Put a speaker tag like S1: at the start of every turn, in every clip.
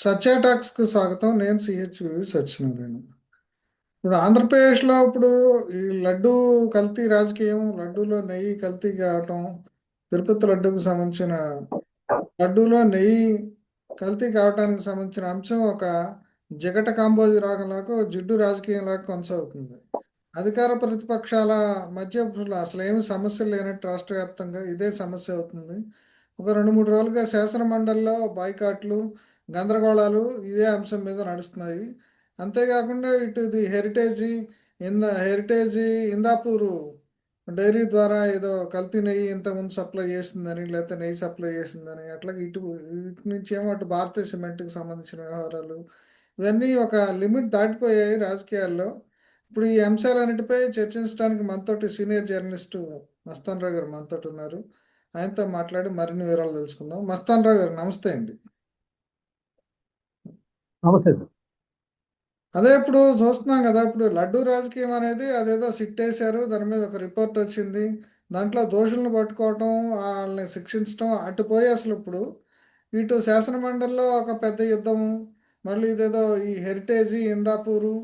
S1: సత్య టాక్స్కి స్వాగతం. నేను సిహెచ్వి సత్యనారాయణ. ఇప్పుడు ఆంధ్రప్రదేశ్లో ఈ లడ్డు కల్తీ రాజకీయం, లడ్డూలో నెయ్యి కల్తీ కావటం, తిరుపతి లడ్డూకి సంబంధించిన లడ్డూలో నెయ్యి కల్తీ కావటానికి సంబంధించిన అంశం ఒక జిగట కాంబోజి రాగంలాగా, జిడ్డు రాజకీయంలాగా కొనసాగుతుంది. అధికార ప్రతిపక్షాల మధ్య అసలు ఏమి సమస్యలు లేనట్టు రాష్ట్ర వ్యాప్తంగా ఇదే సమస్య అవుతుంది. ఒక 2-3 రోజులుగా శాసన మండలిలో బాయ్కాట్లు, గందరగోళాలు ఇదే అంశం మీద నడుస్తున్నాయి. అంతేకాకుండా ఇటు హెరిటేజీ ఇందాపూరు డైరీ ద్వారా ఏదో కల్తీ నెయ్యి ఇంతకుముందు సప్లై చేసిందని, లేకపోతే నెయ్యి సప్లై చేసిందని, అట్లాగే ఇటు నుంచి ఏమో అటు భారతీయ సిమెంట్కి సంబంధించిన వ్యవహారాలు ఇవన్నీ ఒక లిమిట్ దాటిపోయాయి రాజకీయాల్లో. ఇప్పుడు ఈ అంశాలన్నిటిపై చర్చించడానికి మనతోటి సీనియర్ జర్నలిస్టు మస్తాన్ రావు గారు మనతోటి ఉన్నారు. ఆయనతో మాట్లాడి మరిన్ని వివరాలు తెలుసుకుందాం. మస్తాన్ రావు గారు నమస్తే అండి.
S2: నమస్తే సార్.
S1: అదే ఇప్పుడు చూస్తున్నాం కదా, ఇప్పుడు లడ్డూ రాజకీయం అనేది అదేదో సిట్ వేశారు, దాని మీద ఒక రిపోర్ట్ వచ్చింది. దాంట్లో దోషులను పట్టుకోవటం, వాళ్ళని శిక్షించడం అటుపోయి అసలు ఇప్పుడు ఇటు శాసన మండలిలో ఒక పెద్ద యుద్ధము, మళ్ళీ ఇదేదో ఈ హెరిటేజీ ఇందాపూరు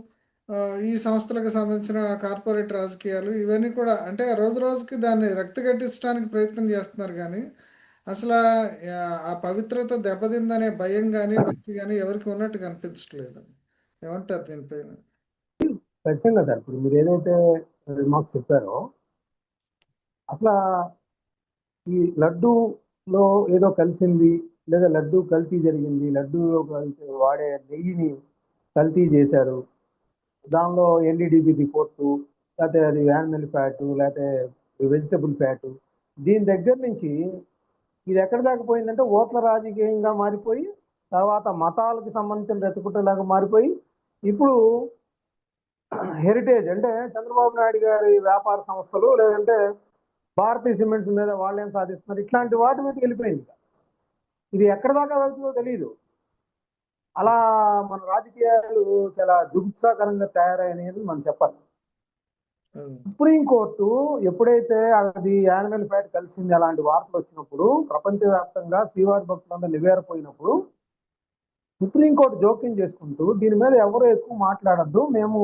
S1: ఈ సంస్థలకు సంబంధించిన కార్పొరేట్ రాజకీయాలు ఇవన్నీ కూడా అంటే రోజు రోజుకి దాన్ని రక్తి కట్టించడానికి ప్రయత్నం చేస్తున్నారు. కానీ అసలు ఆ పవిత్రత దెబ్బతిందనే భయం కానీ భక్తి కానీ ఎవరికి ఉన్నట్టు కనిపించట్లేదు. ఏమంటారు దీనిపైన?
S2: ఖచ్చితంగా సార్. ఇప్పుడు మీరు ఏదైతే రిమార్క్స్ చెప్పారో, అసలు ఈ లడ్డూలో ఏదో కలిసింది, లేదా లడ్డూ కల్తీ జరిగింది, లడ్డూలో వాడే నెయ్యిని కల్తీ చేశారు, దానిలో ఎన్డీడీబీ రిపోర్టు, లేకపోతే అది యానిమల్ ఫ్యాటు, లేకపోతే వెజిటబుల్ ఫ్యాటు, దీని దగ్గర నుంచి ఇది ఎక్కడ దాకా పోయిందంటే ఓట్ల రాజకీయంగా మారిపోయి, తర్వాత మతాలకు సంబంధించిన రెచ్చగొట్టేలాగా మారిపోయి, ఇప్పుడు హెరిటేజ్ అంటే చంద్రబాబు నాయుడు గారి వ్యాపార సంస్థలు, లేదంటే భారతీయ సిమెంట్స్ మీద వాళ్ళు ఏం సాధిస్తున్నారు, ఇట్లాంటి వాటి మీద వెళ్ళిపోయింది. ఇది ఎక్కడ దాకా వెళ్తుందో తెలియదు. అలా మన రాజకీయాలు చాలా జుగుప్సాకరంగా తయారయ్యాయని మనం చెప్పాలి. సుప్రీంకోర్టు ఎప్పుడైతే అది యానిమల్ ఫ్యాట్ కలిసింది అలాంటి వార్తలు వచ్చినప్పుడు, ప్రపంచవ్యాప్తంగా శ్రీవారి భక్తులందరూ నివేరపోయినప్పుడు, సుప్రీంకోర్టు జోక్యం చేసుకుంటూ దీని మీద ఎవరు ఎక్కువ మాట్లాడద్దు, మేము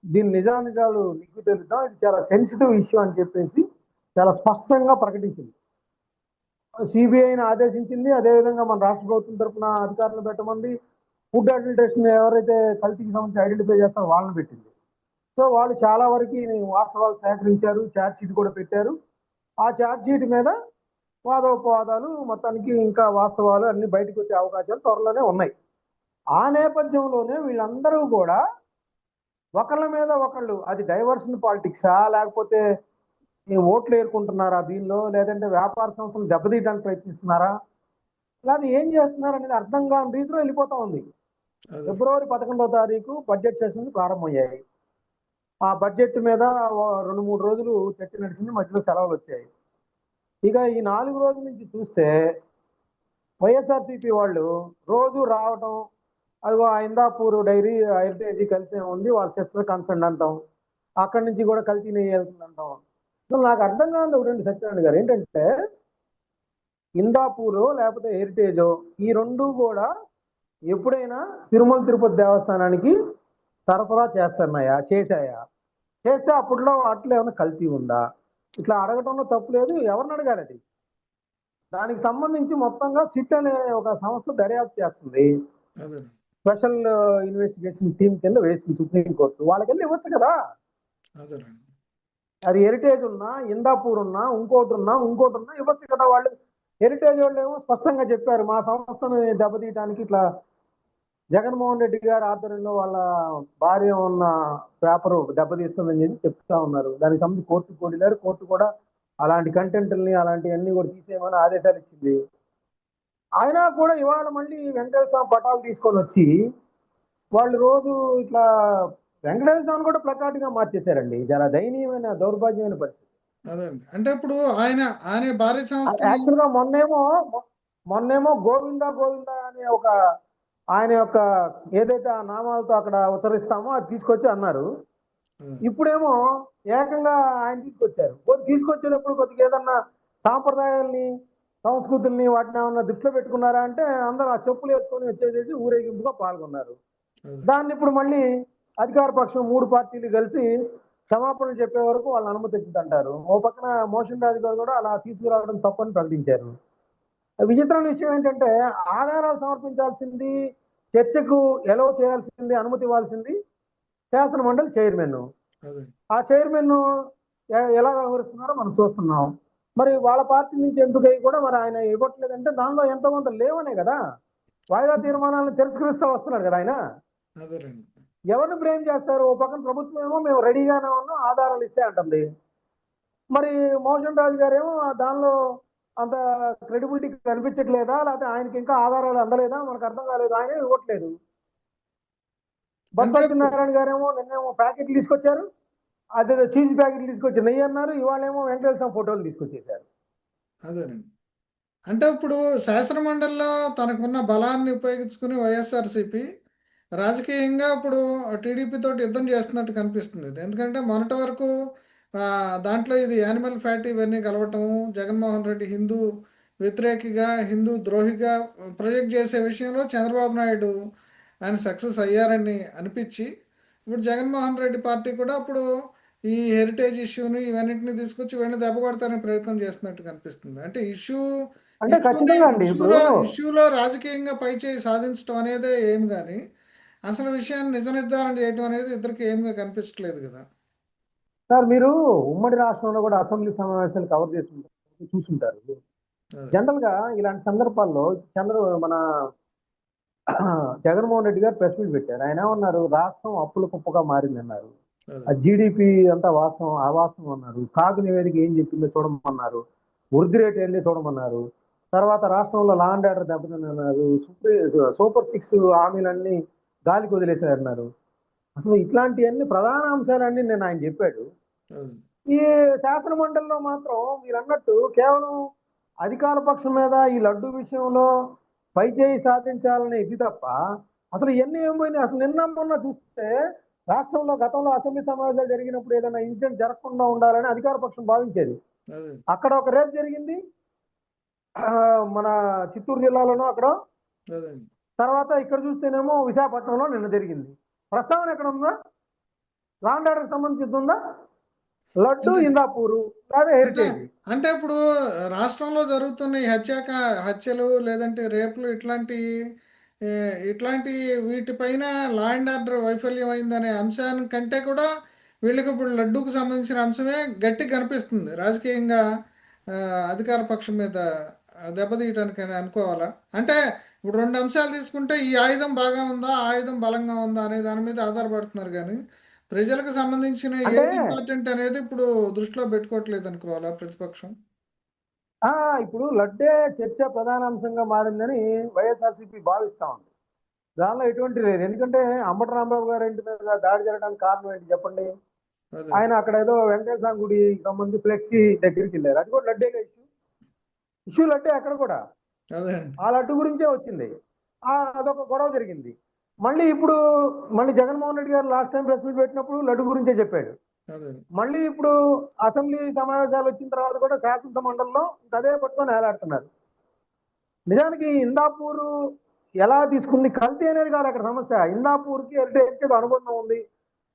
S2: దీని నిజానిజాలు నిగ్గు తెలుద్దాం, ఇది చాలా సెన్సిటివ్ ఇష్యూ అని చెప్పేసి చాలా స్పష్టంగా ప్రకటించింది. సిబిఐని ఆదేశించింది. అదేవిధంగా మన రాష్ట్ర ప్రభుత్వం తరఫున అధికారులు పెట్టమంది. ఫుడ్ అడ్మినిస్ట్రేషన్ ఎవరైతే కల్తీకి సంబంధించి ఐడెంటిఫై చేస్తారో వాళ్ళని పెట్టింది. సో వాళ్ళు చాలా వరకు వాస్తవాలు సేకరించారు, ఛార్జ్ షీట్ కూడా పెట్టారు. ఆ ఛార్జ్ షీట్ మీద వాదోపవాదాలు, మొత్తానికి ఇంకా వాస్తవాలు అన్ని బయటకు వచ్చే అవకాశాలు త్వరలోనే ఉన్నాయి. ఆ నేపథ్యంలోనే వీళ్ళందరూ కూడా ఒకళ్ళ మీద ఒకళ్ళు, అది డైవర్షన్ పాలిటిక్సా, లేకపోతే ఓట్లు ఏరుకుంటున్నారా దీనిలో, లేదంటే వ్యాపార సంస్థలు దెబ్బతీయడానికి ప్రయత్నిస్తున్నారా, లేదా ఏం చేస్తున్నారు అనేది అర్థం కాని రీతిలో వెళ్ళిపోతా ఉంది. ఫిబ్రవరి 11వ తారీఖు బడ్జెట్ సెషన్ ప్రారంభమయ్యాయి. ఆ బడ్జెట్ మీద 2-3 రోజులు చర్చ నడిచింది, మధ్యలో సెలవులు వచ్చాయి. ఇక ఈ 4 రోజుల నుంచి చూస్తే వైఎస్ఆర్సీపీ వాళ్ళు రోజు రావటం, అదిగో ఆ ఇందాపూర్ డైరీ హెరిటేజీ కలిసి ఉంది, వాళ్ళ సిస్టర్ కన్సర్న్ అంటాం, అక్కడి నుంచి కూడా కల్తీ నెయ్యి వెళ్తుంది అంటాం. నాకు అర్థం కాదు రెండు సత్యనారాయణ గారు, ఏంటంటే ఇందాపూరో లేకపోతే హెరిటేజో ఈ రెండు కూడా ఎప్పుడైనా తిరుమల తిరుపతి దేవస్థానానికి సరఫరా చేశాయా? చేస్తే అప్పట్లో వాటిలో ఏమైనా కల్తీ ఉందా? ఇట్లా అడగటంలో తప్పు లేదు. ఎవరిని అడగాలి? అది దానికి సంబంధించి మొత్తంగా సిట్ అనే ఒక సంస్థ దర్యాప్తు చేస్తుంది. స్పెషల్ ఇన్వెస్టిగేషన్ టీం కింద వేసింది సుప్రీంకోర్టు. వాళ్ళకెళ్ళి ఇవ్వచ్చు కదా. అది హెరిటేజ్ ఉన్నా, ఇందాపూర్ ఉన్నా, ఇంకోటి ఉన్నా ఇవ్వచ్చు కదా. వాళ్ళు హెరిటేజ్ వాళ్ళు ఏమో స్పష్టంగా చెప్పారు, మా సంస్థను దెబ్బతీయడానికి ఇట్లా జగన్మోహన్ రెడ్డి గారి ఆధ్వర్యంలో వాళ్ళ భార్య ఉన్న పేపరు దెబ్బతీస్తుందని చెప్పి చెప్తా ఉన్నారు. దానికి సంబంధించి కోర్టుకు వెళ్ళారు. కోర్టు కూడా అలాంటి కంటెంట్ని అలాంటివన్నీ కూడా తీసేయమని ఆదేశాలు ఇచ్చింది. అయినా కూడా ఇవాళ మళ్ళీ వెంకటేశ్వర స్వామి పటాలు తీసుకొని వచ్చి వాళ్ళు రోజు ఇట్లా వెంకటేశ్వర స్వామిని కూడా ప్లకార్డుగా మార్చేశారండి. చాలా దయనీయమైన, దౌర్భాగ్యమైన పరిస్థితి.
S1: అదండి. అంటే ఇప్పుడు ఆయన భార్య సంస్థ
S2: యాక్చువల్గా మొన్నేమో గోవిందా గోవిందా అనే ఒక ఆయన యొక్క ఏదైతే ఆ నామాలతో అక్కడ ఉచ్చరిస్తామో అది తీసుకొచ్చి అన్నారు. ఇప్పుడేమో ఏకంగా ఆయన తీసుకొచ్చారు. తీసుకొచ్చేటప్పుడు కొద్దిగా ఏదన్నా సాంప్రదాయాల్ని సంస్కృతుల్ని వాటిని ఏమన్నా దృష్టిలో పెట్టుకున్నారా అంటే అందరూ ఆ చెప్పులు వేసుకొని వచ్చేసేసి ఊరేగింపుగా పాల్గొన్నారు.
S1: అదే
S2: దాన్ని ఇప్పుడు మళ్ళీ అధికార పక్షం 3 పార్టీలు కలిసి క్షమాపణలు చెప్పే వరకు వాళ్ళని అనుమతించదంటారు. ఓ పక్కన మోషన్ రాజు గారు కూడా అలా తీసుకురావడం తప్పని ప్రకటించారు. విచిత్రమైన విషయం ఏంటంటే ఆధారాలు సమర్పించాల్సింది, చర్చకు ఎలవ్ చేయాల్సింది, అనుమతి ఇవ్వాల్సింది శాసన మండలి చైర్మన్.
S1: అదే
S2: ఆ చైర్మన్ ఎలా వ్యవహరిస్తున్నారో మనం చూస్తున్నాం. మరి వాళ్ళ పార్టీ నుంచి ఎందుకై కూడా మరి ఆయన ఇవ్వట్లేదంటే దానిలో ఎంతో కొంత లేవనే కదా. వాయిదా తీర్మానాలను తిరస్కరిస్తూ వస్తున్నారు కదా ఆయన.
S1: అదేనండి.
S2: ఎవరిని బ్లేమ్ చేస్తారు? ఓ పక్కన ప్రభుత్వం ఏమో మేము రెడీగానే ఉన్నాం ఆధారాలు ఇస్తే అంటుంది. మరి మోహన్ రాజు గారేమో దానిలో అంత క్రెడిబిలిటీ కనిపించట్లేదా, లేకపోతే ఆయనకి ఇంకా ఆధారాలు అందలేదా మనకు అర్థం కాలేదు, ఆయన ఇవ్వట్లేదు. బొత్స
S1: అంటే ఇప్పుడు
S2: సత్యనారాయణ గారేమో నిన్నేమో ప్యాకెట్లు తీసుకొచ్చారు, అదే చీజ్ ప్యాకెట్లు తీసుకొచ్చి నెయ్యి అన్నారు, ఇవాళేమో వెంకటేశ్వర స్వామి ఫోటోలు తీసుకొచ్చేసారు.
S1: అదేనండి. అంటే ఇప్పుడు శాసనమండలిలో తనకున్న బలాన్ని ఉపయోగించుకుని వైఎస్ఆర్సీపీ రాజకీయంగా ఇప్పుడు టీడీపీ తోటి యుద్ధం చేస్తున్నట్టు కనిపిస్తుంది. ఎందుకంటే మొన్నటి వరకు దాంట్లో ఇది యానిమల్ ఫ్యాట్ ఇవన్నీ కలవటము, జగన్మోహన్ రెడ్డి హిందూ వ్యతిరేకిగా, హిందూ ద్రోహిగా ప్రొజెక్ట్ చేసే విషయంలో చంద్రబాబు నాయుడు ఆయన సక్సెస్ అయ్యారని అనిపించి, ఇప్పుడు జగన్మోహన్ రెడ్డి పార్టీ కూడా ఇప్పుడు ఈ హెరిటేజ్ ఇష్యూని ఇవన్నింటిని తీసుకొచ్చి వెంటనే దెబ్బ కొడతానికి ప్రయత్నం చేస్తున్నట్టు కనిపిస్తుంది. అంటే
S2: అంటే
S1: ఇష్యూని
S2: ఖచ్చితంగా అండి ఇప్పుడు
S1: ఇష్యూలో రాజకీయంగా పైచేయి సాధించడం అనేదే ఏం కానీ అసలు విషయాన్ని నిజ నిర్ధారణ చేయడం అనేది ఇద్దరికి ఏమిగా కనిపించట్లేదు కదా.
S2: సార్ మీరు ఉమ్మడి రాష్ట్రంలో కూడా అసెంబ్లీ సమావేశాలు కవర్ చేసి చూసుంటారు.
S1: అదే
S2: జనరల్ గా ఇలాంటి సందర్భాల్లో మన జగన్మోహన్ రెడ్డి గారు ప్రెస్ మీట్ పెట్టారు. ఆయన ఏమన్నారు? రాష్ట్రం అప్పుల కుప్పగా మారిందన్నారు.
S1: అదే
S2: ఆ జీడిపి అంతా వాస్తవం అవాస్తవం అన్నారు. కాగు నివేదిక ఏం చెప్పిందో చూడమన్నారు. వృద్ధి రేట్ వెళ్ళి చూడమన్నారు. తర్వాత రాష్ట్రంలో లా అండ్ ఆర్డర్ దెబ్బతిన్నారు. సూపర్ 6 హామీలన్నీ గాలికి వదిలేశారన్నారు. అసలు ఇట్లాంటివన్నీ ప్రధాన అంశాలన్నీ నేను ఆయన చెప్పాడు.
S1: అదే
S2: ఈ శాసన మండలిలో మాత్రం మీరు అన్నట్టు కేవలం అధికార పక్షం మీద ఈ లడ్డు విషయంలో పైచేయి సాధించాలనే ఇది తప్ప అసలు ఇవన్నీ ఏం పోయినాయి. అసలు నిన్న మొన్న చూస్తే రాష్ట్రంలో గతంలో అసెంబ్లీ సమావేశాలు జరిగినప్పుడు ఏదైనా ఇన్సిడెంట్ జరగకుండా ఉండాలని అధికార పక్షం భావించేది.
S1: అదే
S2: అక్కడ ఒక రేపు జరిగింది, మన చిత్తూరు జిల్లాలోనూ అక్కడ,
S1: అదే
S2: తర్వాత ఇక్కడ చూస్తేనేమో విశాఖపట్నంలో నిన్న జరిగింది. ప్రస్తావన ఎక్కడ ఉందా? లా అండ్ ఆర్డర్కి సంబంధించి ఉందా? లడ్డు
S1: అంటే
S2: ఇందాపూరు లేదా
S1: అంటే
S2: హెరిటేజ్.
S1: అంటే ఇప్పుడు రాష్ట్రంలో జరుగుతున్న ఈ హత్యలు లేదంటే రేపులు ఏ, ఇట్లాంటి వీటిపైన లా అండ్ ఆర్డర్ వైఫల్యం అయిందనే అంశాన్ని కంటే కూడా వీళ్ళకి ఇప్పుడు లడ్డూకు సంబంధించిన అంశమే గట్టి కనిపిస్తుంది రాజకీయంగా. ఆ, అధికార పక్షం మీద దెబ్బతీయటానికి అని అనుకోవాలా? అంటే ఇప్పుడు రెండు అంశాలు తీసుకుంటే ఈ ఆయుధం బాగా ఉందా, ఆ ఆయుధం బలంగా ఉందా అనే దాని మీద ఆధారపడుతున్నారు కానీ ప్రజలకు సంబంధించిన
S2: అంటే
S1: ఏది ఇంపార్టెంట్ అనేది ఇప్పుడు దృష్టిలో పెట్టుకోవట్లేదు అనుకోవాలా ప్రతిపక్షం?
S2: ఆ ఇప్పుడు లడ్డే చర్చ ప్రధాన అంశంగా మారిందని వైఎస్ఆర్సీపీ భావిస్తా ఉంది. దానిలో ఎటువంటి లేదు. ఎందుకంటే అంబటి రాంబాబు గారి ఇంటి మీద దాడి జరగడానికి కారణం ఏంటి చెప్పండి?
S1: అదే
S2: ఆయన అక్కడ ఏదో వెంకటేశ్వర గుడికి సంబంధించి ఫ్లెక్సీ దగ్గరికి వెళ్ళారు. అది కూడా లడ్డేగా ఇష్యూ లడ్డే అక్కడ కూడా
S1: అదే అండి.
S2: ఆ లడ్డు గురించే వచ్చింది. అదొక గొడవ జరిగింది. మళ్ళీ ఇప్పుడు మళ్ళీ జగన్మోహన్ రెడ్డి గారు లాస్ట్ టైం ప్రెస్ మీట్ పెట్టినప్పుడు లడ్డు గురించే చెప్పాడు.
S1: అదే
S2: మళ్ళీ ఇప్పుడు అసెంబ్లీ సమావేశాలు వచ్చిన తర్వాత కూడా శాసనసభ మండలిలో అదే పట్టుకొని వేలాడుతున్నారు. నిజానికి ఇందాపూర్ ఎలా తీసుకుంది కల్తీ అనేది కాదు అక్కడ సమస్య. ఇందాపూర్కి హెరిటేజ్కి అనుబంధం ఉంది,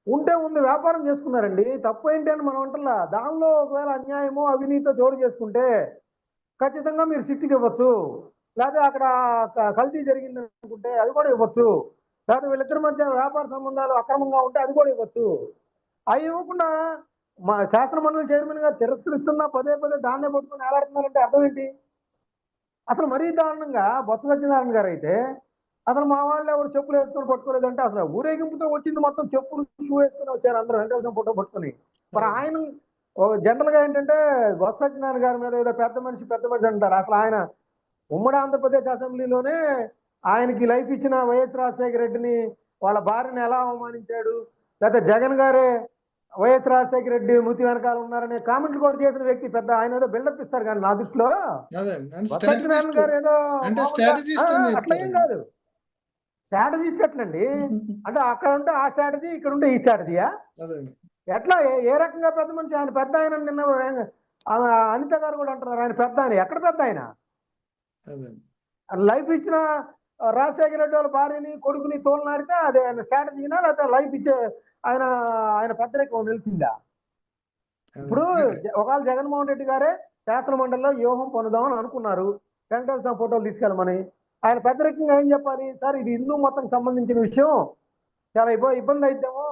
S2: ఉంటే ఉంది, వ్యాపారం చేసుకున్నారండి. తప్పు ఏంటి అని మనం అంటలా. దానిలో ఒకవేళ అన్యాయమో అవినీతో జోడు చేసుకుంటే ఖచ్చితంగా మీరు సిట్టికి ఇవ్వచ్చు. లేకపోతే అక్కడ కల్తీ జరిగింది అనుకుంటే అది కూడా ఇవ్వచ్చు. లేకపోతే వీళ్ళిద్దరి మధ్య వ్యాపార సంబంధాలు అక్రమంగా ఉంటే అది కూడా ఇవ్వచ్చు. అవి ఇవ్వకుండా మా శాసన మండలి చైర్మన్ గారు తిరస్కరిస్తున్నా పదే పదే దాన్నే పట్టుకుని వేలాడుతున్నారంటే అర్థం ఏంటి? అసలు మరీ దారుణంగా బొత్స సత్యనారాయణ గారు అయితే అసలు మా వాళ్ళు ఎవరు చెప్పులు వేసుకొని పట్టుకోలేదంటే అసలు ఊరేగింపుతో వచ్చింది మొత్తం చెప్పులు షూ వేసుకొని వచ్చారు అందరూ వెంకటేశ్వర ఫోటో పట్టుకొని. మరి
S1: అదే
S2: ఆయన జనరల్ గా ఏంటంటే బొత్స సత్యనారాయణ గారి మీద ఏదో పెద్ద మనిషి అంటారు. అసలు ఆయన ఉమ్మడి ఆంధ్రప్రదేశ్ అసెంబ్లీలోనే ఆయనకి లైఫ్ ఇచ్చిన వైఎస్ రాజశేఖర రెడ్డిని వాళ్ళ భార్యని ఎలా అవమానించాడు, లేకపోతే జగన్ గారే వైఎస్ రాజశేఖర రెడ్డి మృతి వెనకాల ఉన్నారనే కామెంట్లు కూడా చేసిన వ్యక్తి. పెద్ద ఆయన ఏదో బిల్డప్ ఇస్తారు కానీ నా దృష్టిలో
S1: అదే అంటే
S2: బొత్స సత్యనారాయణ
S1: స్ట్రాటజిస్ట్,
S2: గారు ఏదో
S1: అంటే
S2: మామూలుగా
S1: స్ట్రాటజిస్ట్ అని
S2: అట్లా ఏం
S1: చెప్తారండి.
S2: కాదు. స్ట్రాటజిస్ట్ ఎట్లండి? అంటే అక్కడ ఉంటే ఆ స్ట్రాటజీ, ఇక్కడ ఉంటే ఈ స్ట్రాటజీయా?
S1: అదే
S2: ఎట్లా ఏ రకంగా పెద్ద మనిషి? ఆయన పెద్ద ఆయన నిన్న అనిత గారు కూడా అంటున్నారు ఆయన పెద్ద ఆయన. ఎక్కడ పెద్ద ఆయన?
S1: అదే.
S2: లైఫ్ ఇచ్చిన రాజశేఖర రెడ్డి వాళ్ళ భార్యని కొడుకుని తోలనాడితే అది ఆయన స్ట్రాటజీనా, లేకపోతే లైఫ్ ఇచ్చే ఆయన ఆయన పెద్దరికం నిలిచిందా? ఇప్పుడు
S1: అదే.
S2: ఒకవేళ జగన్మోహన్ రెడ్డి గారే శాసన మండలిలో వ్యూహం పొందుదామని అనుకున్నారు, వెంకటేశ్వర స్వామి ఫోటోలు తీసుకెళ్ళమని. ఆయన పెద్దరికంగా ఏం చెప్పాలి? సార్ ఇది హిందూ మొత్తం సంబంధించిన విషయం, చాలా ఇబ్బంది అయిద్దాము,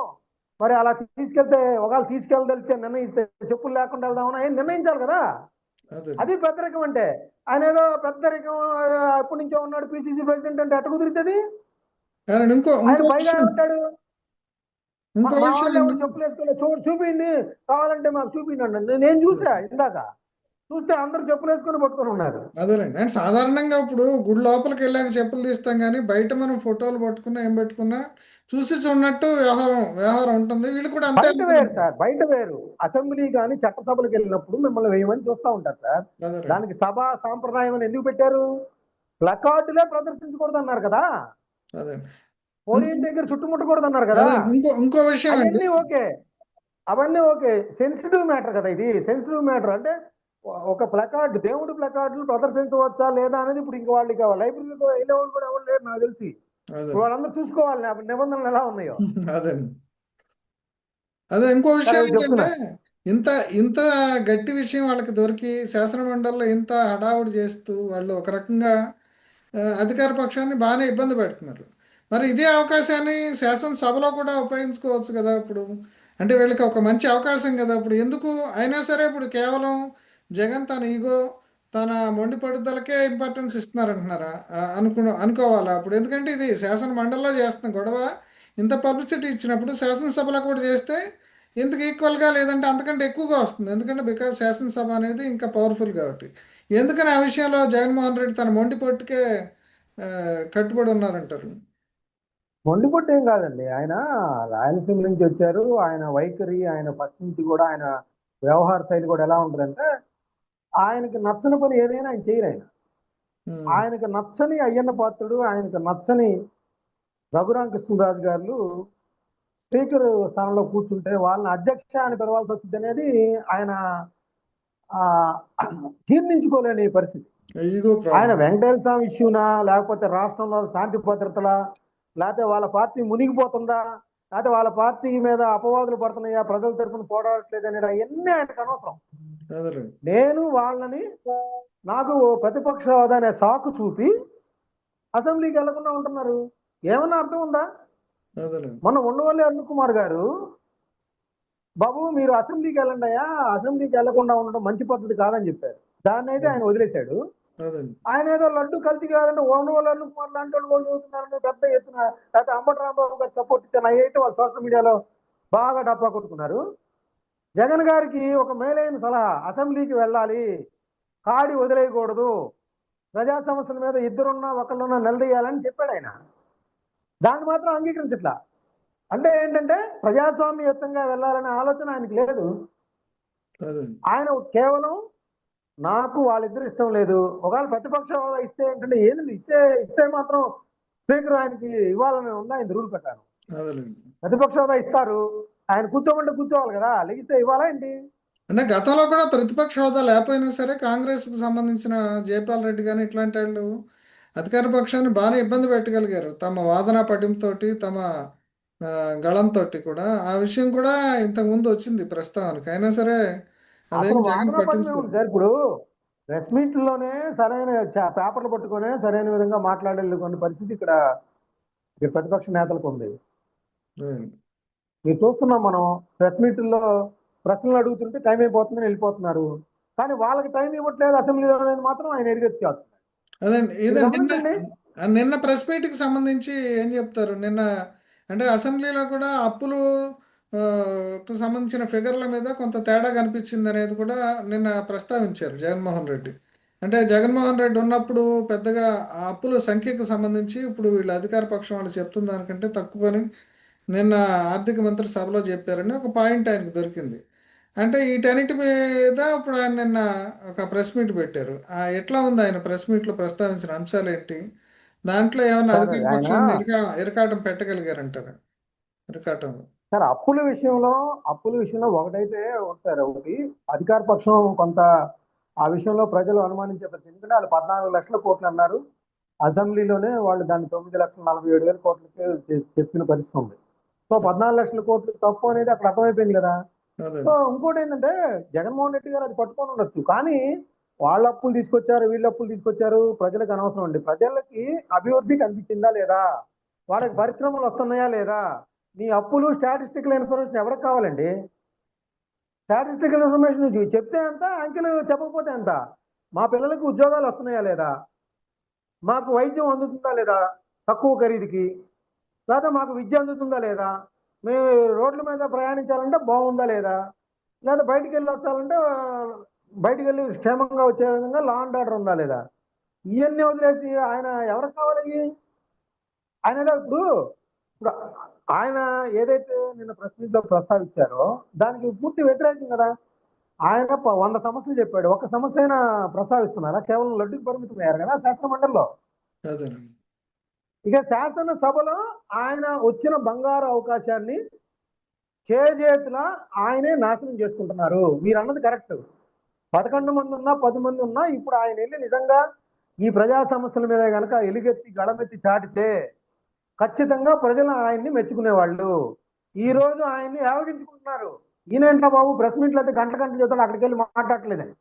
S2: మరి అలా తీసుకెళ్తే ఒకవేళ తీసుకెళ్ళదలిచే నిర్ణయిస్తే చెప్పులు లేకుండా వెళ్దామని ఆయన నిర్ణయించాలి కదా.
S1: అదే.
S2: అది పెద్దరికం అంటే. ఆయన ఏదో పెద్దరికం ఎప్పటి నుంచో ఉన్నాడు పిసిసి ప్రెసిడెంట్ అంటే ఎట్ట కుదురుతుంది?
S1: కానీ ఇంకో
S2: ఆయన
S1: ఇంకో
S2: పైగా
S1: విషయం,
S2: ఏమంటాడు,
S1: ఇంకో
S2: మా
S1: విషయం
S2: వాళ్ళు
S1: అండి.
S2: ఎవరు చెప్పులు వేసుకోలేదు, చూపిండి, కావాలంటే మాకు చూపిండి. నేను చూసా ఇందాక, చూస్తే అందరూ చెప్పులు వేసుకొని పట్టుకొని ఉన్నారు.
S1: అదేలేండి. అండ్ సాధారణంగా ఇప్పుడు గుడి లోపలికి వెళ్ళాక చెప్పులు తీస్తాం కానీ బయట మనం ఫోటోలు పట్టుకున్నా ఏం పెట్టుకున్నా చూసి చూడనట్టు వ్యవహారం వ్యవహారం ఉంటుంది. వీళ్ళు కూడా అంతే
S2: బయట వేరు
S1: అనుకుంటున్నారు.
S2: సార్, బయట వేరు. అసెంబ్లీ కానీ చట్టసభలకు వెళ్ళినప్పుడు మిమ్మల్ని వేయమని చూస్తూ ఉంటారు సార్.
S1: అదేలేండి.
S2: దానికి సభ సాంప్రదాయం అని ఎందుకు పెట్టారు? ప్లకార్డులే ప్రదర్శించకూడదు అన్నారు కదా,
S1: అదే. ఇంకో
S2: పోడియం దగ్గర చుట్టుముట్టకూడదు అన్నారు కదా.
S1: అదే ఇంకో విషయం అండి.
S2: అవన్నీ ఓకే, అవన్నీ ఓకే. సెన్సిటివ్ మ్యాటర్ కదా ఇది, సెన్సిటివ్ మ్యాటర్. అంటే ఒక ప్లకార్డు, దేవుడి ప్లకార్డులు ప్రదర్శించవచ్చా లేదా అనేది ఇప్పుడు ఇంక వాళ్ళకి లైబ్రరీలో వెళ్ళేవాళ్ళు కూడా ఎవరు లేరు నాకు తెలిసి.
S1: అదే.
S2: ఇప్పుడు వాళ్ళందరూ చూసుకోవాలి నిబంధనలు ఎలా ఉన్నాయో.
S1: అదే. అదే ఇంకో
S2: సరే
S1: విషయం ఏంటంటే
S2: చెప్తున్నా.
S1: ఇంత ఇంత గట్టి విషయం వాళ్ళకి దొరికి శాసన మండలిలో ఇంత హడావుడి చేస్తూ వాళ్ళు ఒక రకంగా అధికార పక్షాన్ని బాగానే ఇబ్బంది పెడుతున్నారు. మరి ఇదే అవకాశాన్ని శాసనసభలో కూడా ఉపయోగించుకోవచ్చు కదా ఇప్పుడు. అంటే వీళ్ళకి ఒక మంచి అవకాశం కదా ఇప్పుడు. ఎందుకు అయినా సరే ఇప్పుడు కేవలం జగన్ తన ఈగో తన మొండి పట్టుదలకే ఇంపార్టెన్స్ ఇస్తున్నారంటున్నారా? అనుకోవాలా అప్పుడు? ఎందుకంటే ఇది శాసన మండలిలో చేస్తున్న గొడవ ఇంత పబ్లిసిటీ ఇచ్చినప్పుడు శాసనసభలో కూడా చేస్తే ఎందుకు ఈక్వల్గా లేదంటే అంతకంటే ఎక్కువగా వస్తుంది. ఎందుకంటే బికాజ్ శాసనసభ అనేది ఇంకా పవర్ఫుల్ కాబట్టి. ఎందుకని ఆ విషయంలో జగన్మోహన్ రెడ్డి తన మొండి పట్టుకే ఆ, కట్టుబడి ఉన్నారంటారు?
S2: మొండిపట్టు ఏం కాదండి. ఆయన రాయలసీమ నుంచి వచ్చారు. ఆయన వైఖరి, ఆయన ఫస్ట్ నుంచి కూడా ఆయన వ్యవహార శైలి కూడా ఎలా ఉంటుందంటే, ఆయనకి నచ్చని పని ఏదైనా ఆయన చేయరు.
S1: ఉమ్,
S2: ఆయనకు నచ్చని అయ్యన్న పాత్రుడు, ఆయనకు నచ్చని రఘురామకృష్ణరాజు గారు స్పీకర్ స్థానంలో కూర్చుంటే వాళ్ళని అధ్యక్ష అని పిలవాల్సి వచ్చింది అనేది ఆయన ఆ జీర్ణించుకోలేని పరిస్థితి.
S1: ఈగో
S2: ఆయన
S1: ప్రాబ్లం.
S2: వెంకటేశ్వర స్వామి ఇష్యూనా, లేకపోతే రాష్ట్రంలో శాంతి భద్రతల, లేకపోతే వాళ్ళ పార్టీ మునిగిపోతుందా, లేకపోతే వాళ్ళ పార్టీ మీద అపవాదులు పడుతున్నాయా, ప్రజల తరఫున పోరాడట్లేదు అనేది అవన్నీ ఆయనకు అనవసరం.
S1: అదేలేండి.
S2: నేను వాళ్ళని, నాకు ప్రతిపక్ష హోదా అనే సాకు చూపి అసెంబ్లీకి వెళ్లకుండా ఉంటున్నారు. ఏమన్నా అర్థం ఉందా?
S1: అదేలేండి.
S2: మొన్న ఉండవల్లి అరుణ్ కుమార్ గారు, బాబు మీరు అసెంబ్లీకి వెళ్ళండి అయ్యా, అసెంబ్లీకి వెళ్లకుండా ఉండడం మంచి పద్ధతి కాదని చెప్పారు. దాన్ని అయితే ఆయన వదిలేశాడు.
S1: అదేండి.
S2: ఆయన ఏదో లడ్డు కల్తీ కాదంటే ఉండవల్లి అరుణ్ కుమార్ లాంటి వాళ్ళు చదువుతున్నారని పెద్ద ఎత్తున, లేకపోతే అంబటి రాంబాబు గారు సపోర్ట్ ఇచ్చాను అయితే వాళ్ళు సోషల్ మీడియాలో బాగా డబ్బా కొట్టుకున్నారు. జగన్ గారికి ఒక మేలైన సలహా, అసెంబ్లీకి వెళ్ళాలి, కాడి వదిలేయకూడదు, ప్రజా సమస్యల మీద ఇద్దరున్నా ఒకళ్ళున్నా నిలదీయాలని చెప్పాడు ఆయన. దాన్ని మాత్రం అంగీకరించట్లా. అంటే ఏంటంటే ప్రజాస్వామ్యయుతంగా వెళ్ళాలనే ఆలోచన ఆయనకి లేదు.
S1: అదేండి.
S2: ఆయన కేవలం నాకు వాళ్ళిద్దరు ఇష్టం లేదు, ఒకవేళ ప్రతిపక్ష హోదా ఇస్తే ఏంటంటే ఏంది, ఇస్తే మాత్రం స్పీకర్ ఆయనకి ఇవ్వాలని ఉంది ఆయన రూల్ ప్రకారం.
S1: అదేలేండి.
S2: ప్రతిపక్ష హోదా ఇస్తారు, ఆయన కూర్చోమంటే కూర్చోవాలి కదా, లెగిస్తే ఇవ్వాలా ఏంటి?
S1: అంటే గతంలో కూడా ప్రతిపక్ష హోదా లేకపోయినా సరే కాంగ్రెస్కి సంబంధించిన జైపాల్ రెడ్డి కానీ ఇట్లాంటి వాళ్ళు అధికార పక్షాన్ని బాగానే ఇబ్బంది పెట్టగలిగారు తమ వాదన పటిమతోటి తమ ఆ, గళంతో కూడా. ఆ విషయం కూడా ఇంతకుముందు వచ్చింది ప్రస్తావనకి. అయినా సరే అదేం
S2: అసలు
S1: జగన్
S2: వాదన పద్మే ఉంది
S1: పట్టించుకోరు.
S2: సార్. ఇప్పుడు ప్రెస్ మీట్లోనే సరైన పేపర్లు పట్టుకొని సరైన విధంగా మాట్లాడే కొన్ని పరిస్థితి ఇక్కడ ఇక్కడ ప్రతిపక్ష నేతలకు ఉంది.
S1: ఉమ్,
S2: మీరు చూస్తున్నాం మనం, ప్రెస్ మీట్లో ప్రశ్నలు అడుగుతుంటే టైం అయిపోతుందని వెళ్ళిపోతున్నారు. కానీ వాళ్ళకి టైం ఇవ్వట్లేదు అసెంబ్లీలో అనేది మాత్రం ఆయన ఎరిగొచ్చేస్తున్నారు.
S1: అదండి.
S2: మీరు
S1: ఇదే నిన్న
S2: గమనించండి.
S1: నిన్న ప్రెస్ మీట్కి సంబంధించి ఏం చెప్తారు? నిన్న అంటే అసెంబ్లీలో కూడా అప్పులు ఆ, కు సంబంధించిన ఫిగర్ల మీద కొంత తేడా కనిపించింది అనేది కూడా నిన్న ప్రస్తావించారు జగన్మోహన్ రెడ్డి. అంటే జగన్మోహన్ రెడ్డి ఉన్నప్పుడు పెద్దగా ఆ అప్పుల సంఖ్యకు సంబంధించి ఇప్పుడు వీళ్ళు అధికార పక్షం వాళ్ళు చెప్తున్న దానికంటే తక్కువని నిన్న ఆర్థిక మంత్రి సభలో చెప్పారని ఒక పాయింట్ ఆయనకు దొరికింది. అంటే వీటన్నిటి మీద ఇప్పుడు ఆయన నిన్న ఒక ప్రెస్ మీట్ పెట్టారు. ఎట్లా ఉంది ఆయన ప్రెస్ మీట్లో ప్రస్తావించిన అంశాలు ఏంటి? దాంట్లో ఏమైనా
S2: సార్
S1: అధికార
S2: ఆయన
S1: పక్షాన్ని ఇరకాటం పెట్టగలిగారంటారా? ఇరకాటం.
S2: సార్ అప్పుల విషయంలో ఒకటైతే సార్, ఒకటి అధికార పక్షం కొంత ఆ విషయంలో ప్రజలు అనుమానించే పరిస్థితి. ఎందుకంటే వాళ్ళు 14 లక్షల కోట్లు అన్నారు. అసెంబ్లీలోనే వాళ్ళు దాన్ని 9,47,000 కోట్లకి చెప్పిన పరిస్థితి ఉంది. సో 14 లక్షల కోట్లు తప్పు అనేది అక్కడ అర్థమైపోయింది కదా.
S1: అదే
S2: సో ఇంకోటి ఏంటంటే జగన్మోహన్ రెడ్డి గారు అది పట్టుకొని ఉండొచ్చు, కానీ వాళ్ళ అప్పులు తీసుకొచ్చారు, వీళ్ళ అప్పులు తీసుకొచ్చారు, ప్రజలకు అనవసరం అండి. ప్రజలకి అభివృద్ధి కనిపించిందా లేదా, వాళ్ళకి పరిశ్రమలు వస్తున్నాయా లేదా, నీ అప్పులు స్టాటిస్టికల్ ఇన్ఫర్మేషన్ ఎవరికి కావాలండి? స్టాటిస్టికల్ ఇన్ఫర్మేషన్ చెప్తే ఎంత, అంకెలు చెప్పకపోతే ఎంత? మా పిల్లలకు ఉద్యోగాలు వస్తున్నాయా లేదా, మాకు వైద్యం అందుతుందా లేదా తక్కువ ఖరీదుకి, లేదా మాకు విద్య అందుతుందా లేదా, మేము రోడ్ల మీద ప్రయాణించాలంటే బాగుందా లేదా, లేదా బయటికి వెళ్ళి వచ్చాలంటే బయటికి వెళ్ళి క్షేమంగా వచ్చే విధంగా లా అండ్ ఆర్డర్ ఉందా లేదా? ఇవన్నీ వదిలేసి ఆయన ఎవరికి కావాలి? ఆయన ఇప్పుడు ఇప్పుడు ఆయన ఏదైతే నిన్న ప్రెస్ మీట్ లో ప్రస్తావించారో దానికి పూర్తి వ్యతిరేకం కదా. ఆయన 100 సమస్యలు చెప్పాడు, ఒక్క సమస్య అయినా ప్రస్తావిస్తున్నారా? కేవలం లడ్డుకు పరిమితం అయ్యారు కదా శాసన మండలిలో.
S1: అదేనండి.
S2: ఇక శాసన సభలో ఆయన వచ్చిన బంగారు అవకాశాన్ని చేజేతులా ఆయనే నాశనం చేసుకుంటున్నారు. మీరు అన్నది కరెక్ట్. 11 మంది ఉన్నా 10 మంది ఉన్నా ఇప్పుడు ఆయన వెళ్ళి నిజంగా ఈ ప్రజా సమస్యల మీద కనుక ఎలుగెత్తి గళమెత్తి చాటితే ఖచ్చితంగా ప్రజలు ఆయన్ని మెచ్చుకునేవాళ్ళు. ఈ రోజు ఆయన్ని ఆవగించుకుంటున్నారు. ఈయనేంట్రా బాబు ప్రెస్ మీట్లు అయితే గంటల గంటలు చెప్తాడు, అక్కడికి వెళ్ళి మాట్లాడలేదని.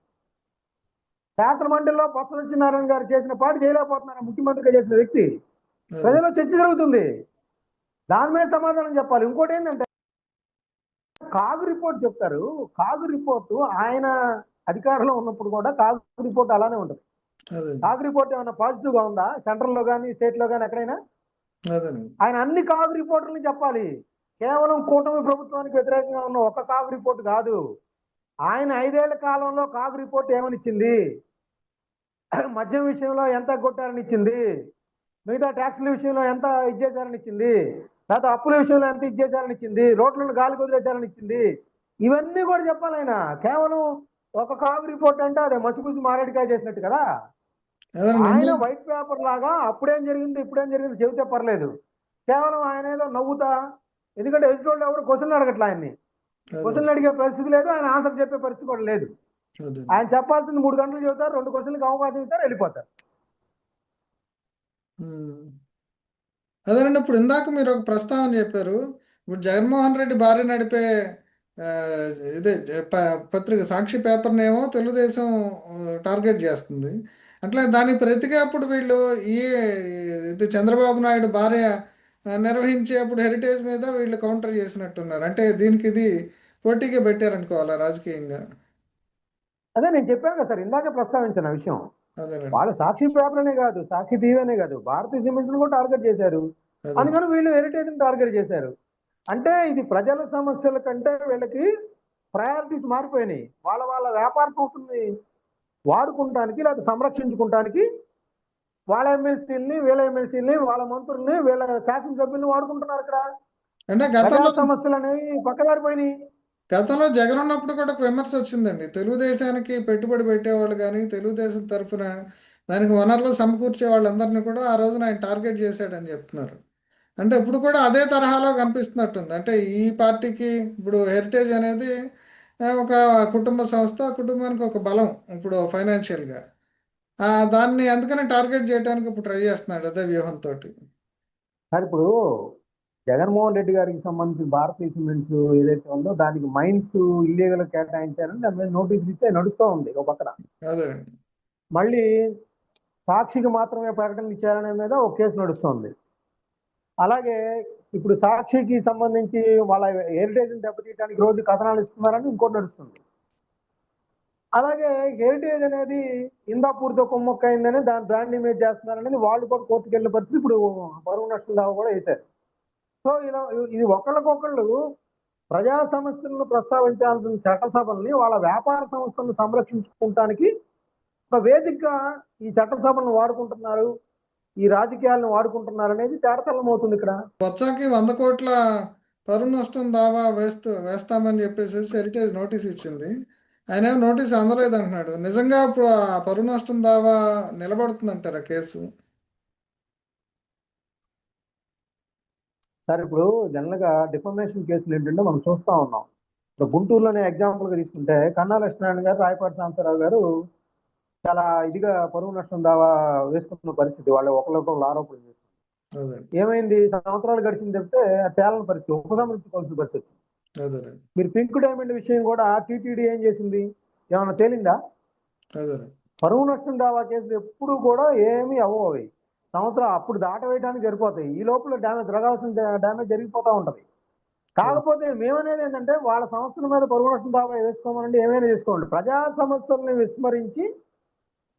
S2: శాసన మండలిలో బొత్స సత్యనారాయణ గారు చేసిన పాటు చేయలేకపోతున్నారు ముఖ్యమంత్రిగా చేసిన వ్యక్తి.
S1: అదే
S2: ప్రజల్లో చర్చ జరుగుతుంది, దాని మీద సమాధానం చెప్పాలి. ఇంకోటి ఏంటంటే కాగు రిపోర్ట్ చెప్తారు. కాగు రిపోర్టు ఆయన అధికారంలో ఉన్నప్పుడు కూడా కాగు రిపోర్ట్ అలానే ఉంటుంది.
S1: అదే
S2: కాగు రిపోర్ట్ ఏమన్నా పాజిటివ్ గా ఉందా సెంట్రల్ లో కానీ స్టేట్ లో కానీ ఎక్కడైనా?
S1: అదేనండి.
S2: ఆయన అన్ని కాగు రిపోర్టులను చెప్పాలి. కేవలం కూటమి ప్రభుత్వానికి వ్యతిరేకంగా ఉన్న ఒక కాగు రిపోర్ట్ కాదు. ఆయన 5 ఏళ్ల కాలంలో కాగు రిపోర్ట్ ఏమనిచ్చింది, మద్యం విషయంలో ఎంత కొట్టారని ఇచ్చింది, మిగతా ట్యాక్సుల విషయంలో ఎంత ఇచ్చేసారని ఇచ్చింది, లేదా అప్పుల విషయంలో ఎంత ఇచ్చేసారని ఇచ్చింది, రోడ్లను గాలి వదిలేశారని ఇచ్చింది. ఇవన్నీ కూడా చెప్పాలి ఆయన. కేవలం ఒక కాగు రిపోర్ట్ అంటే అదే మసిపూసి మారేడుకాయ చేసినట్టు కదా.
S1: అదేనండి.
S2: ఆయన వైట్ పేపర్ లాగా అప్పుడేం జరిగింది ఇప్పుడేం జరిగింది చెబితే పర్లేదు. కేవలం ఆయన ఏదో నవ్వుతా, ఎందుకంటే ఎదుటి ఎవరు క్వశ్చన్లు అడగట్లే ఆయన్ని.
S1: అదే
S2: క్వశ్చన్లు అడిగే పరిస్థితి లేదు, ఆయన ఆన్సర్ చెప్పే పరిస్థితి కూడా లేదు.
S1: అదే
S2: ఆయన చెప్పాల్సింది 3 గంటలు చెబుతారు, 2 క్వశ్చన్లకు అవకాశం ఇస్తారు, వెళ్ళిపోతారు.
S1: అదేనండి. ఇప్పుడు ఇందాక మీరు ఒక ప్రస్తావన చెప్పారు. ఇప్పుడు జగన్మోహన్ రెడ్డి భార్య నడిపే ఆ, ఇదే పత్రిక సాక్షి పేపర్నేమో తెలుగుదేశం టార్గెట్ చేస్తుంది. అట్లా దానికి ప్రతిగా అప్పుడు వీళ్ళు ఈ ఇది చంద్రబాబు నాయుడు భార్య నిర్వహించేప్పుడు హెరిటేజ్ మీద వీళ్ళు కౌంటర్ చేసినట్టున్నారు. అంటే దీనికి ఇది పోటీగా పెట్టారనుకోవాలా రాజకీయంగా?
S2: అదే నేను చెప్పాను కదా సార్, ఇందాకే ప్రస్తావించిన విషయం.
S1: అదేనండి.
S2: వాళ్ళు సాక్షి పేపర్ అనే కాదు, సాక్షి టీవీ అనే కాదు, భారతీయ సిమెంట్స్ కూడా టార్గెట్ చేశారు.
S1: అదే
S2: అందుకని వీళ్ళు హెరిటేజ్ టార్గెట్ చేశారు. అంటే ఇది ప్రజల సమస్యల కంటే వీళ్ళకి ప్రయారిటీస్ మారిపోయినాయి. వాళ్ళ వాళ్ళ వ్యాపార సంస్థల్ని వాడుకుంటానికి లేదా సంరక్షించుకుంటానికి వాళ్ళ ఎమ్మెల్సీలని వీళ్ళ ఎమ్మెల్సీలని వాళ్ళ మంత్రుల్ని వీళ్ళ శాసనసభ్యుల్ని వాడుకుంటున్నారు. ఇక్కడ
S1: అంటే
S2: ప్రజా
S1: గతంలో
S2: సమస్యలు అనేవి పక్కదారిపోయినాయి.
S1: గతంలో జగన్ ఉన్నప్పుడు కూడా ఒక విమర్శ వచ్చిందండి. తెలుగుదేశానికి పెట్టుబడి పెట్టేవాళ్ళు కానీ తెలుగుదేశం తరఫున దానికి వనరులు సమకూర్చే వాళ్ళందరినీ కూడా ఆ రోజున ఆయన టార్గెట్ చేశాడని చెప్తున్నారు. అంటే ఇప్పుడు కూడా అదే తరహాలో కనిపిస్తున్నట్టుంది. అంటే ఈ పార్టీకి ఇప్పుడు హెరిటేజ్ అనేది ఒక కుటుంబ సంస్థ, ఆ కుటుంబానికి ఒక బలం ఇప్పుడు ఫైనాన్షియల్గా. దాన్ని అందుకనే టార్గెట్ చేయడానికి ఇప్పుడు ట్రై చేస్తున్నాడు అదే వ్యూహంతో.
S2: సార్ ఇప్పుడు జగన్మోహన్ రెడ్డి గారికి సంబంధించి భారతీయ సిమెంట్స్ ఏదైతే ఉందో దానికి మైన్స్ ఇల్లీగల్ కేటాయించారని దాని మీద నోటీసులు ఇచ్చే నడుస్తూ ఉంది ఒక పక్కన.
S1: అదేనండి.
S2: మళ్ళీ సాక్షికి మాత్రమే ప్రకటనలు ఇచ్చారనే మీద ఒక కేసు నడుస్తోంది. అలాగే ఇప్పుడు సాక్షికి సంబంధించి వాళ్ళ హెరిటేజ్ దెబ్బతీయడానికి రోజు కథనాలు ఇస్తున్నారని ఇంకోటి నడుస్తుంది. అలాగే హెరిటేజ్ అనేది ఇందాపూర్తో కుమ్మక్కైందని దాని బ్రాండ్ ఇమేజ్ చేస్తున్నారనేది వాళ్ళు కూడా కోర్టుకు వెళ్ళిన పరిస్థితి. ఇప్పుడు పరువు నష్టం దావా కూడా వేశారు. సో ఇలా ఇది ఒకళ్ళకొకళ్ళు ప్రజా సమస్యలను ప్రస్తావించాల్సిన చట్టసభల్ని వాళ్ళ వ్యాపార సంస్థలను సంరక్షించుకోవటానికి ఒక వేదికగా ఈ చట్టసభలను వాడుకుంటున్నారు, ఈ రాజకీయాలను వాడుకుంటున్నారు అనేది తేటతెల్లం అవుతుంది ఇక్కడ.
S1: బొత్సకి 100 కోట్ల పరువు నష్టం దావా వేస్తామని చెప్పేసి హెరిటేజ్ నోటీస్ ఇచ్చింది. ఆయన ఏమో నోటీస్ అందలేదు అంటున్నాడు. నిజంగా ఇప్పుడు ఆ పరువు నష్టం దావా నిలబడుతుందంటారా కేసు?
S2: సార్ ఇప్పుడు జనరల్గా డిఫమేషన్ కేసులు ఏంటంటే మనం చూస్తూ ఉన్నాం. ఇప్పుడు గుంటూరులోనే ఎగ్జాంపుల్గా తీసుకుంటే కన్నా లక్ష్మీనారాయణ గారు, రాయపాటి సాంబశివరావు గారు చాలా ఇదిగా పరువు నష్టం దావా వేసుకున్న పరిస్థితి, వాళ్ళు ఒకరికొకరు ఆరోపణలు చేసుకున్నారు.
S1: అదే
S2: ఏమైంది, సంవత్సరాలు గడిచింది చెప్తే తేలని పరిస్థితి, ఉపసంహరించుకోవాల్సిన పరిస్థితి వచ్చింది.
S1: అదేనండి
S2: మీరు పింక్ డైమండ్ విషయం కూడా టీటీడీ ఏం చేసింది, ఏమైనా తేలిందా?
S1: అదేనండి
S2: పరువు నష్టం దావా కేసులు ఎప్పుడు కూడా ఏమీ అవ్వవు అవి. సంవత్సరం అప్పుడు దాటవేయడానికి సరిపోతాయి, ఈ లోపల జరగాల్సిన డ్యామేజ్ జరిగిపోతూ ఉంటది. కాకపోతే మేమనేది ఏంటంటే వాళ్ళ సంస్థల మీద పరువు నష్టం దావా వేసుకోమనండి, ఏమైనా చేసుకోండి, ప్రజా సమస్యల్ని విస్మరించి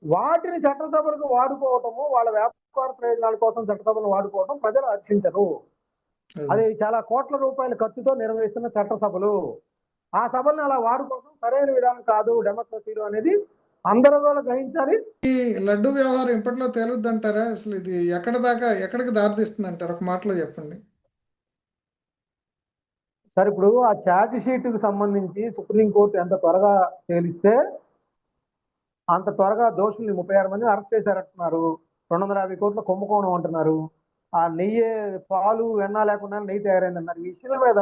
S2: వాటిని చట్టసభలకు వాడుకోవటము, వాళ్ళ వ్యాపార ప్రయోజనాల కోసం చట్టసభలను వాడుకోవటం ప్రజలు హర్షించరు.
S1: అదే
S2: అది చాలా కోట్ల రూపాయల ఖర్చుతో నిర్వహిస్తున్న చట్టసభలు. ఆ సభల్ని అలా వాడుకోవడం సరైన విధానం కాదు డెమోక్రసీలో అనేది అందరూ కూడా గ్రహించాలి.
S1: ఈ లడ్డు వ్యవహారం ఇప్పట్లో తేలుద్దంటారా? అసలు ఇది ఎక్కడికి దారితీస్తుంది అంటారు? ఒక మాటలో చెప్పండి.
S2: సరే, ఇప్పుడు ఆ ఛార్జ్ షీట్కి సంబంధించి సుప్రీంకోర్టు ఎంత త్వరగా తేలిస్తే అంత త్వరగా దోషుల్ని 36 మందిని అరెస్ట్ చేశారంటున్నారు. 250 కోట్ల కుంభకోణం అంటున్నారు. ఆ నెయ్యి, పాలు, వెన్న లేకుండా నెయ్యి తయారైందన్నారు. ఈ విషయం మీద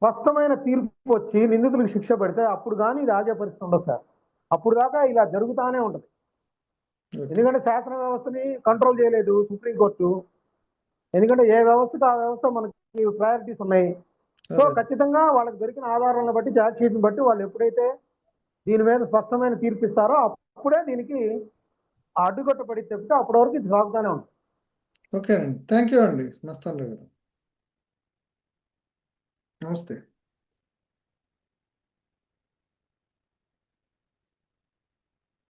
S2: స్పష్టమైన తీర్పు వచ్చి నిందితులకు శిక్ష పెడితే అప్పుడు కానీ ఇది ఆగే పరిస్థితి ఉండదు సార్. అప్పుడు దాకా ఇలా జరుగుతానే ఉంటుంది.
S1: ఓకే
S2: ఎందుకంటే శాసన వ్యవస్థని కంట్రోల్ చేయలేదు సుప్రీంకోర్టు. ఎందుకంటే ఏ వ్యవస్థకు ఆ వ్యవస్థ మనకి ప్రయారిటీస్ ఉన్నాయి. సో
S1: అదే
S2: ఖచ్చితంగా వాళ్ళకి దొరికిన ఆధారాలను బట్టి, ఛార్జ్ షీట్ని బట్టి వాళ్ళు ఎప్పుడైతే దీని మీద స్పష్టమైన తీర్పు ఇస్తారో అప్పుడే దీనికి అడ్డుకట్ట పడి చెప్తే అప్పటి వరకు ఇది సాగుతానే ఉంటుంది.
S1: ఓకేనండి. థ్యాంక్ యూ అండి మస్తాన్ గారు. నమస్తే.